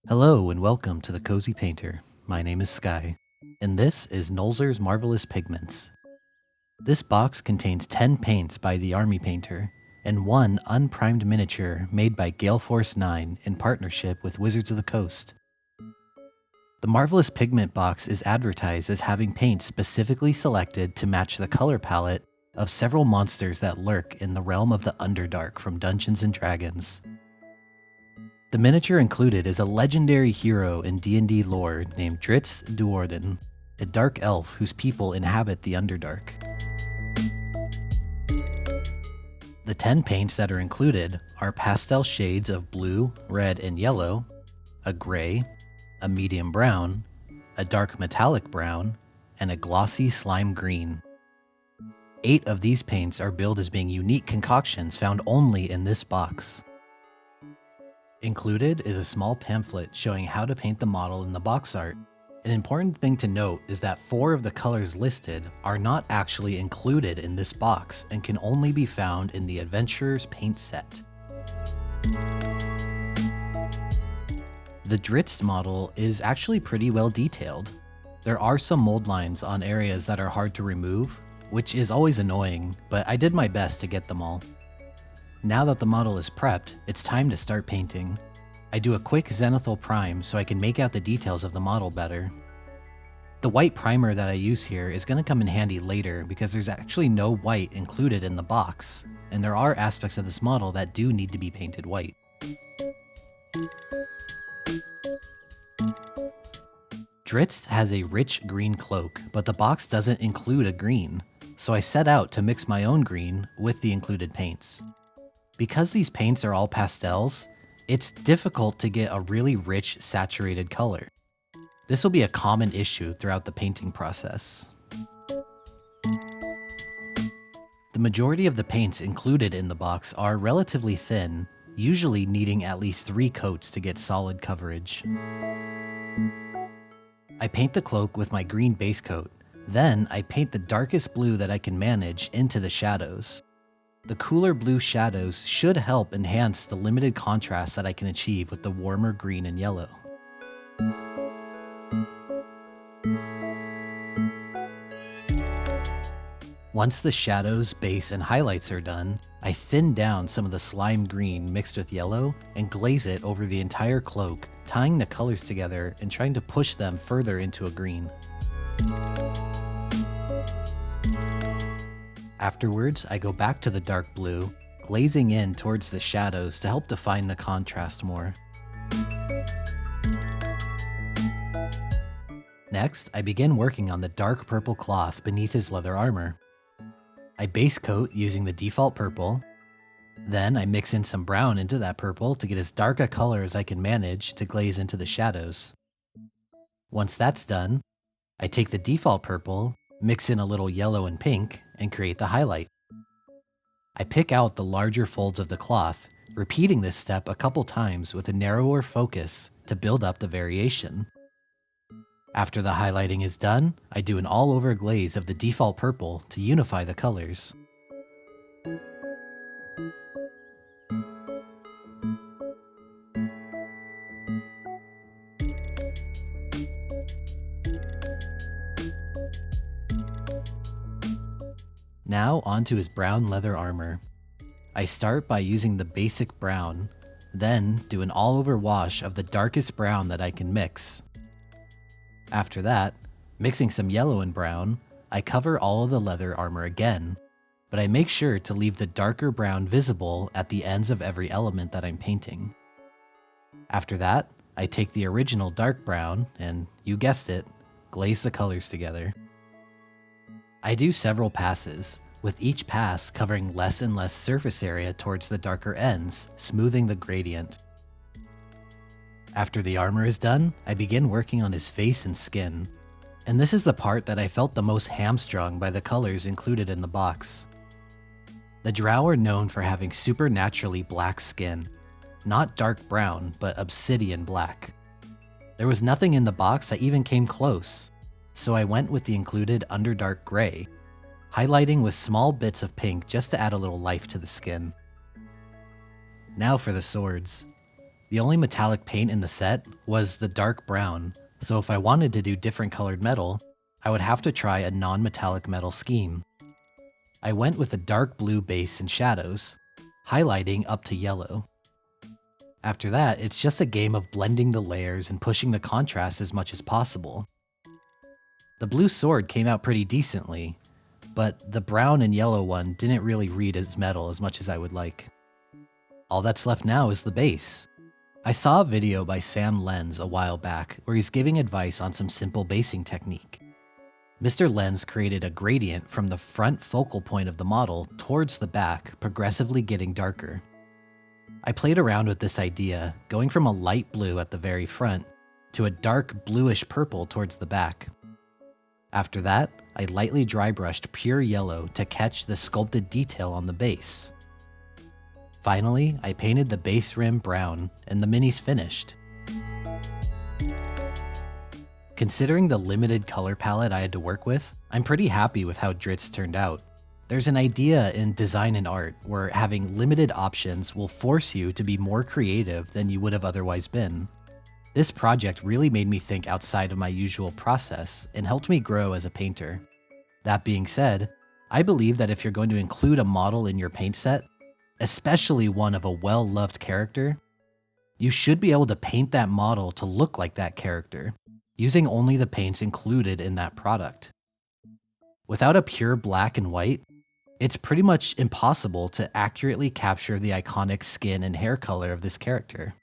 Hello and welcome to The Cozy Painter. My name is Sky, and this is Nolzur's Marvelous Pigments. This box contains 10 paints by the Army Painter, and one unprimed miniature made by Gale Force 9 in partnership with Wizards of the Coast. The Marvelous Pigment box is advertised as having paints specifically selected to match the color palette of several monsters that lurk in the realm of the Underdark from Dungeons & Dragons. The miniature included is a legendary hero in D&D lore named Drizzt Do'Urden, a dark elf whose people inhabit the Underdark. The 10 paints that are included are pastel shades of blue, red, and yellow, a gray, a medium brown, a dark metallic brown, and a glossy slime green. 8 of these paints are billed as being unique concoctions found only in this box. Included is a small pamphlet showing how to paint the model in the box art. An important thing to note is that 4 of the colors listed are not actually included in this box and can only be found in the Adventurer's Paint set. The Drizzt model is actually pretty well detailed. There are some mold lines on areas that are hard to remove, which is always annoying, but I did my best to get them all. Now that the model is prepped, it's time to start painting. I do a quick zenithal prime so I can make out the details of the model better. The white primer that I use here is going to come in handy later because there's actually no white included in the box, and there are aspects of this model that do need to be painted white. Drizzt has a rich green cloak, but the box doesn't include a green, so I set out to mix my own green with the included paints. Because these paints are all pastels, it's difficult to get a really rich, saturated color. This will be a common issue throughout the painting process. The majority of the paints included in the box are relatively thin, usually needing at least 3 coats to get solid coverage. I paint the cloak with my green base coat, then I paint the darkest blue that I can manage into the shadows. The cooler blue shadows should help enhance the limited contrast that I can achieve with the warmer green and yellow. Once the shadows, base, and highlights are done, I thin down some of the slime green mixed with yellow and glaze it over the entire cloak, tying the colors together and trying to push them further into a green. Afterwards, I go back to the dark blue, glazing in towards the shadows to help define the contrast more. Next, I begin working on the dark purple cloth beneath his leather armor. I base coat using the default purple, then I mix in some brown into that purple to get as dark a color as I can manage to glaze into the shadows. Once that's done, I take the default purple, mix in a little yellow and pink, and create the highlight. I pick out the larger folds of the cloth, repeating this step a couple times with a narrower focus to build up the variation. After the highlighting is done, I do an all-over glaze of the default purple to unify the colors. Now onto his brown leather armor. I start by using the basic brown, then do an all-over wash of the darkest brown that I can mix. After that, mixing some yellow and brown, I cover all of the leather armor again, but I make sure to leave the darker brown visible at the ends of every element that I'm painting. After that, I take the original dark brown and, you guessed it, glaze the colors together. I do several passes, with each pass covering less and less surface area towards the darker ends, smoothing the gradient. After the armor is done, I begin working on his face and skin, and this is the part that I felt the most hamstrung by the colors included in the box. The Drow are known for having supernaturally black skin, not dark brown, but obsidian black. There was nothing in the box that even came close, so I went with the included Underdark Gray, highlighting with small bits of pink just to add a little life to the skin. Now for the swords. The only metallic paint in the set was the dark brown, so if I wanted to do different colored metal, I would have to try a non-metallic metal scheme. I went with a dark blue base and shadows, highlighting up to yellow. After that, it's just a game of blending the layers and pushing the contrast as much as possible. The blue sword came out pretty decently, but the brown and yellow one didn't really read as metal as much as I would like. All that's left now is the base. I saw a video by Sam Lenz a while back where he's giving advice on some simple basing technique. Mr. Lenz created a gradient from the front focal point of the model towards the back, progressively getting darker. I played around with this idea, going from a light blue at the very front to a dark bluish purple towards the back. After that, I lightly dry brushed pure yellow to catch the sculpted detail on the base. Finally, I painted the base rim brown and the mini's finished. Considering the limited color palette I had to work with, I'm pretty happy with how Drizzt turned out. There's an idea in design and art where having limited options will force you to be more creative than you would have otherwise been. This project really made me think outside of my usual process and helped me grow as a painter. That being said, I believe that if you're going to include a model in your paint set, especially one of a well-loved character, you should be able to paint that model to look like that character, using only the paints included in that product. Without a pure black and white, it's pretty much impossible to accurately capture the iconic skin and hair color of this character.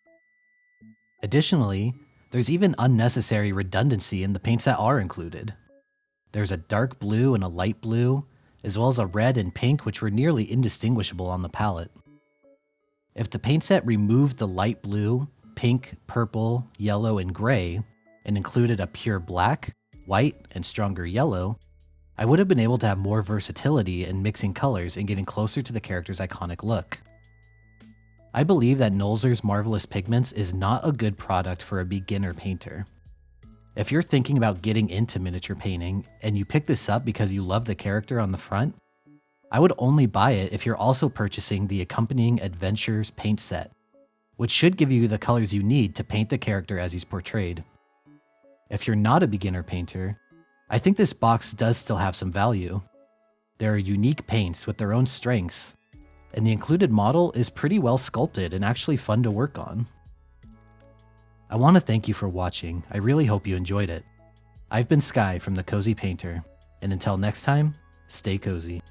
Additionally, there's even unnecessary redundancy in the paints that are included. There's a dark blue and a light blue, as well as a red and pink which were nearly indistinguishable on the palette. If the paint set removed the light blue, pink, purple, yellow, and gray, and included a pure black, white, and stronger yellow, I would have been able to have more versatility in mixing colors and getting closer to the character's iconic look. I believe that Nolzur's Marvelous Pigments is not a good product for a beginner painter. If you're thinking about getting into miniature painting and you pick this up because you love the character on the front, I would only buy it if you're also purchasing the accompanying Adventures paint set, which should give you the colors you need to paint the character as he's portrayed. If you're not a beginner painter, I think this box does still have some value. There are unique paints with their own strengths, and the included model is pretty well sculpted and actually fun to work on. I want to thank you for watching. I really hope you enjoyed it. I've been Sky from The Cozy Painter, and until next time, stay cozy.